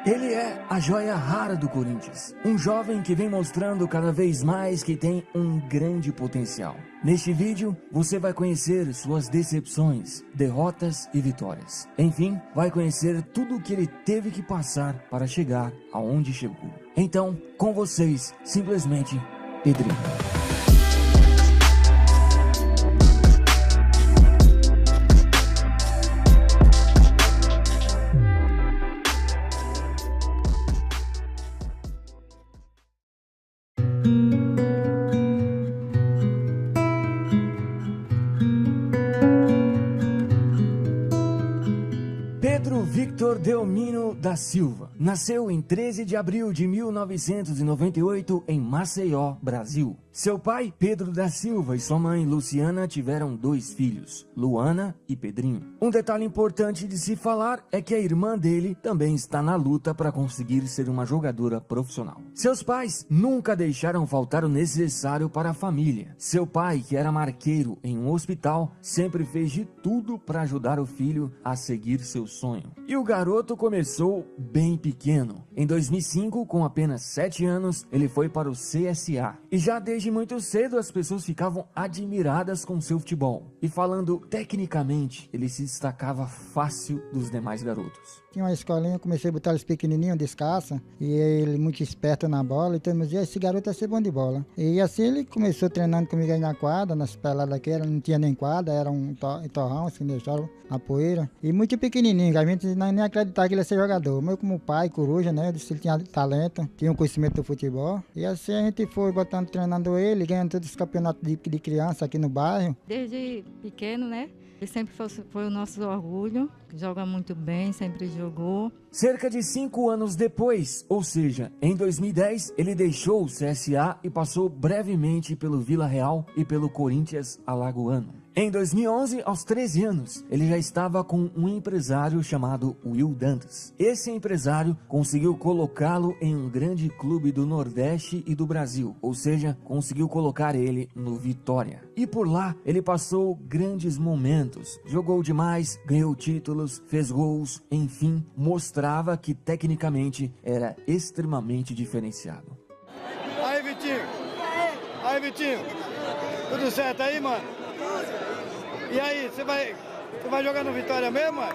Ele é a joia rara do Corinthians, um jovem que vem mostrando cada vez mais que tem um grande potencial. Neste vídeo, você vai conhecer suas decepções, derrotas e vitórias. Enfim, vai conhecer tudo o que ele teve que passar para chegar aonde chegou. Então, com vocês, simplesmente, Pedrinho. Pedro Victor Delmino da Silva nasceu em 13 de abril de 1998 em Maceió, Brasil. Seu pai, Pedro da Silva, e sua mãe, Luciana, tiveram 2 filhos, Luana e Pedrinho. Um detalhe importante de se falar é que a irmã dele também está na luta para conseguir ser uma jogadora profissional. Seus pais nunca deixaram faltar o necessário para a família. Seu pai, que era marqueiro em um hospital, sempre fez de tudo para ajudar o filho a seguir seu sonho. E o garoto começou bem pequeno. Em 2005, com apenas 7 anos, ele foi para o CSA. E já desde muito cedo as pessoas ficavam admiradas com seu futebol. E falando tecnicamente, ele se destacava fácil dos demais garotos. Tinha uma escolinha, comecei a botar eles pequenininhos, descalça, e ele muito esperto na bola, então me dizia, esse garoto vai ser bom de bola. E assim ele começou treinando comigo aí na quadra, nas peladas que era, não tinha nem quadra, era um torrão, assim, deixava a poeira. E muito pequenininho, a gente nem acreditava que ele ia ser jogador. Meu como pai, coruja, né, eu disse que ele tinha talento, tinha um conhecimento do futebol. E assim a gente foi botando, treinando ele, ganhando todos os campeonatos de criança aqui no bairro. Desde pequeno, né? Ele sempre foi o nosso orgulho, joga muito bem, sempre jogou. Cerca de 5 anos depois, ou seja, em 2010, ele deixou o CSA e passou brevemente pelo Vila Real e pelo Corinthians alagoano. Em 2011, aos 13 anos, ele já estava com um empresário chamado Will Dantas. Esse empresário conseguiu colocá-lo em um grande clube do Nordeste e do Brasil, ou seja, conseguiu colocar ele no Vitória. E por lá, ele passou grandes momentos, jogou demais, ganhou títulos, fez gols, enfim, mostrava que tecnicamente era extremamente diferenciado. Aí, Vitinho! Aí, Vitinho! Tudo certo aí, mano? E aí, você vai jogar no Vitória mesmo, mano?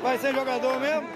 Vai ser jogador mesmo?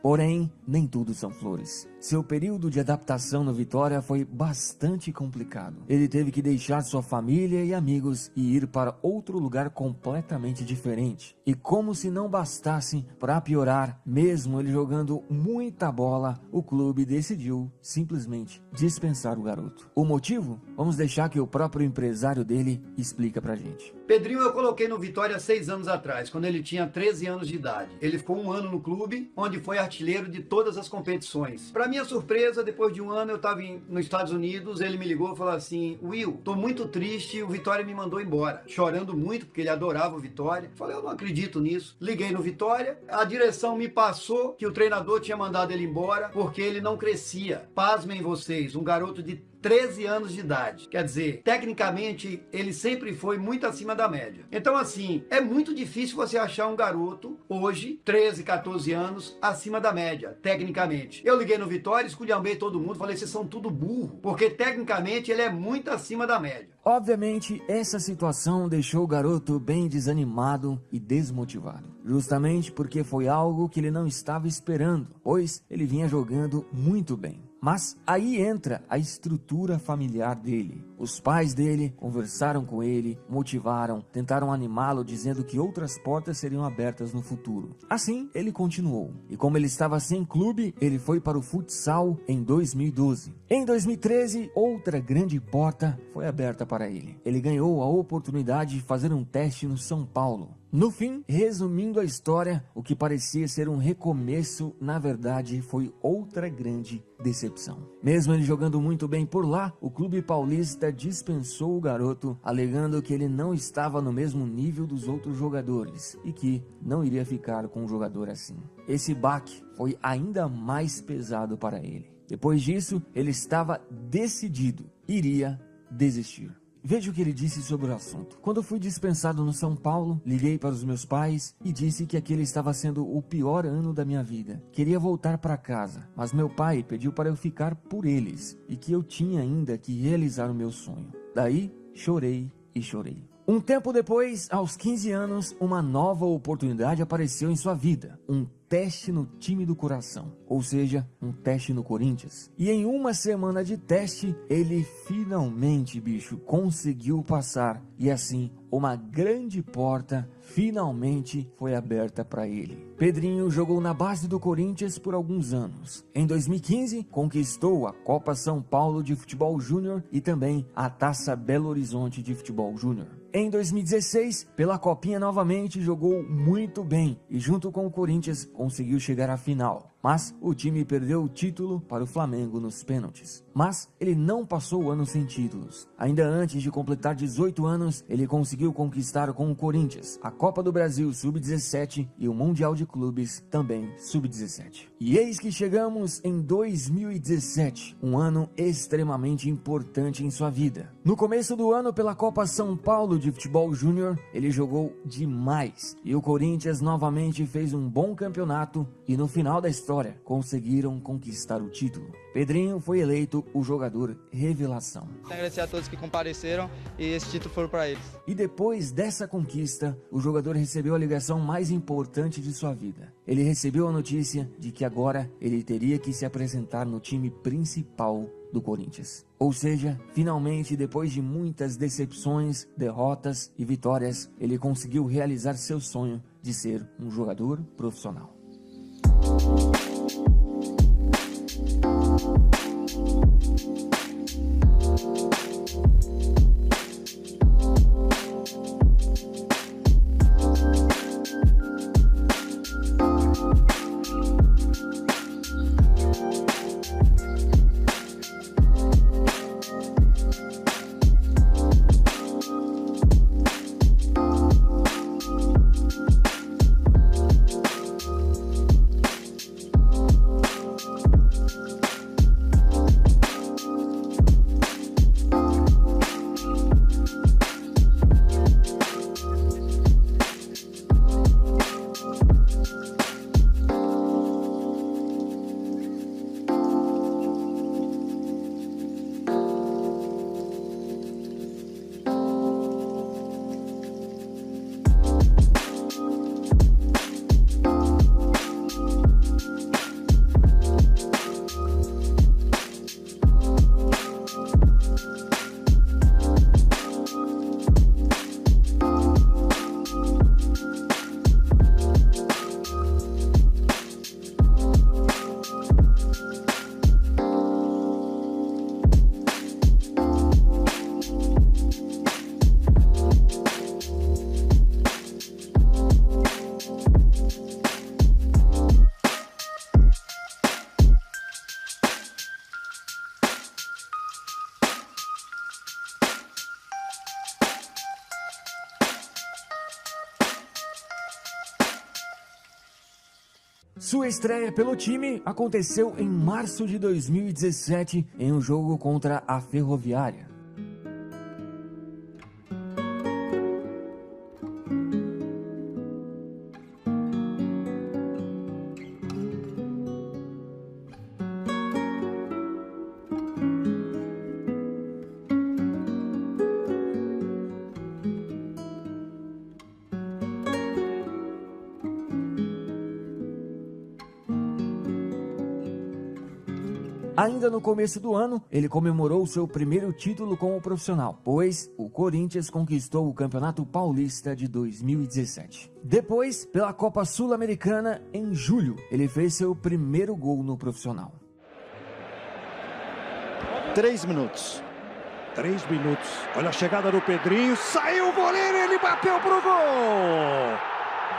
Porém, nem tudo são flores. Seu período de adaptação no Vitória foi bastante complicado. Ele teve que deixar sua família e amigos e ir para outro lugar completamente diferente. E como se não bastasse, para piorar, mesmo ele jogando muita bola, o clube decidiu simplesmente dispensar o garoto. O motivo? Vamos deixar que o próprio empresário dele explica pra gente. Pedrinho eu coloquei no Vitória 6 anos atrás, quando ele tinha 13 anos de idade. Ele ficou 1 ano no clube, onde foi artilheiro de todas as competições. Para minha surpresa, depois de 1 ano eu estava nos Estados Unidos, ele me ligou e falou assim, Will, tô muito triste, o Vitória me mandou embora. Chorando muito, porque ele adorava o Vitória. Falei, eu não acredito nisso. Liguei no Vitória, a direção me passou que o treinador tinha mandado ele embora, porque ele não crescia. Pasmem vocês, um garoto de 13 anos de idade. Quer dizer, tecnicamente, ele sempre foi muito acima da média. Então, assim, é muito difícil você achar um garoto, hoje, 13, 14 anos, acima da média, tecnicamente. Eu liguei no Vitória, esculhambei todo mundo, falei, vocês são tudo burro, porque tecnicamente ele é muito acima da média. Obviamente, essa situação deixou o garoto bem desanimado e desmotivado. Justamente porque foi algo que ele não estava esperando, pois ele vinha jogando muito bem. Mas aí entra a estrutura familiar dele. Os pais dele conversaram com ele, motivaram, tentaram animá-lo dizendo que outras portas seriam abertas no futuro. Assim, ele continuou. E como ele estava sem clube, ele foi para o futsal em 2012. Em 2013, outra grande porta foi aberta para ele. Ele ganhou a oportunidade de fazer um teste no São Paulo. No fim, resumindo a história, o que parecia ser um recomeço, na verdade, foi outra grande decepção. Mesmo ele jogando muito bem por lá, o clube paulista dispensou o garoto, alegando que ele não estava no mesmo nível dos outros jogadores e que não iria ficar com um jogador assim. Esse baque foi ainda mais pesado para ele. Depois disso, ele estava decidido, iria desistir. Veja o que ele disse sobre o assunto. Quando fui dispensado no São Paulo, liguei para os meus pais e disse que aquele estava sendo o pior ano da minha vida. Queria voltar para casa, mas meu pai pediu para eu ficar por eles e que eu tinha ainda que realizar o meu sonho. Daí, chorei e chorei. Um tempo depois, aos 15 anos, uma nova oportunidade apareceu em sua vida. Um teste no time do coração, ou seja, um teste no Corinthians. E em uma semana de teste, ele finalmente, conseguiu passar. E assim, uma grande porta finalmente foi aberta para ele. Pedrinho jogou na base do Corinthians por alguns anos. Em 2015, conquistou a Copa São Paulo de Futebol Júnior e também a Taça Belo Horizonte de Futebol Júnior. Em 2016, pela Copinha novamente, jogou muito bem e junto com o Corinthians conseguiu chegar à final. Mas o time perdeu o título para o Flamengo nos pênaltis. Mas ele não passou o ano sem títulos. Ainda antes de completar 18 anos, ele conseguiu conquistar com o Corinthians a Copa do Brasil Sub-17 e o Mundial de Clubes também Sub-17. E eis que chegamos em 2017, um ano extremamente importante em sua vida. No começo do ano, pela Copa São Paulo de Futebol Júnior, ele jogou demais. E o Corinthians novamente fez um bom campeonato e no final da história conseguiram conquistar o título. Pedrinho foi eleito o jogador revelação. Agradecer a todos que compareceram e esse título foi para eles. E depois dessa conquista, o jogador recebeu a ligação mais importante de sua vida. Ele recebeu a notícia de que agora ele teria que se apresentar no time principal do Corinthians. Ou seja, finalmente, depois de muitas decepções, derrotas e vitórias, ele conseguiu realizar seu sonho de ser um jogador profissional. Sua estreia pelo time aconteceu em março de 2017 em um jogo contra a Ferroviária. Ainda no começo do ano, ele comemorou seu primeiro título como profissional, pois o Corinthians conquistou o Campeonato Paulista de 2017. Depois, pela Copa Sul-Americana, em julho, ele fez seu primeiro gol no profissional. 3 minutos. 3 minutos. Olha a chegada do Pedrinho. Saiu o goleiro, ele bateu pro gol.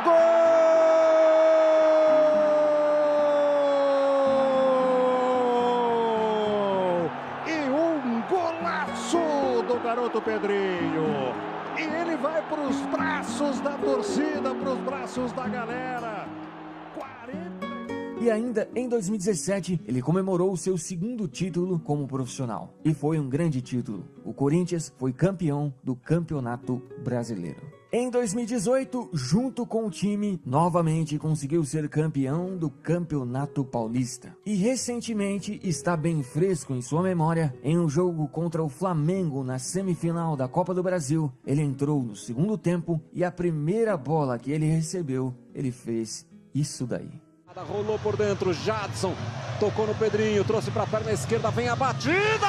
Gol! Do garoto Pedrinho, e ele vai para os braços da torcida, para os braços da galera. E ainda em 2017, ele comemorou o seu segundo título como profissional. E foi um grande título. O Corinthians foi campeão do Campeonato Brasileiro. Em 2018, junto com o time, novamente conseguiu ser campeão do Campeonato Paulista. E recentemente está bem fresco em sua memória, em um jogo contra o Flamengo na semifinal da Copa do Brasil, ele entrou no segundo tempo e a primeira bola que ele recebeu, ele fez isso daí. Rolou por dentro, Jadson tocou no Pedrinho, trouxe para a perna esquerda, vem a batida!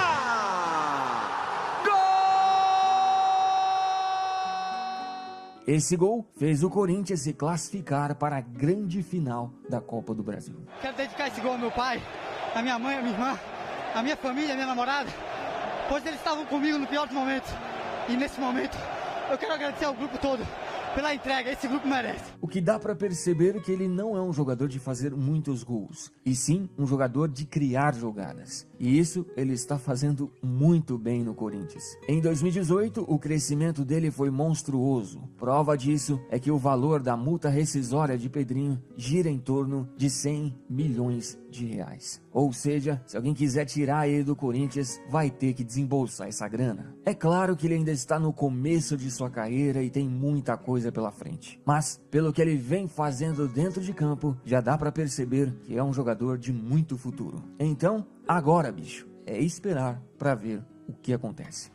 Esse gol fez o Corinthians se classificar para a grande final da Copa do Brasil. Quero dedicar esse gol ao meu pai, à minha mãe, à minha irmã, à minha família, à minha namorada, pois eles estavam comigo no pior dos momentos. E nesse momento, eu quero agradecer ao grupo todo pela entrega, esse grupo merece. O que dá para perceber é que ele não é um jogador de fazer muitos gols, e sim um jogador de criar jogadas. E isso ele está fazendo muito bem no Corinthians. Em 2018, o crescimento dele foi monstruoso. Prova disso é que o valor da multa rescisória de Pedrinho gira em torno de 100 milhões de reais. Ou seja, se alguém quiser tirar ele do Corinthians, vai ter que desembolsar essa grana. É claro que ele ainda está no começo de sua carreira e tem muita coisa pela frente. Mas, pelo que ele vem fazendo dentro de campo, já dá para perceber que é um jogador de muito futuro. Então, agora, bicho, é esperar para ver o que acontece.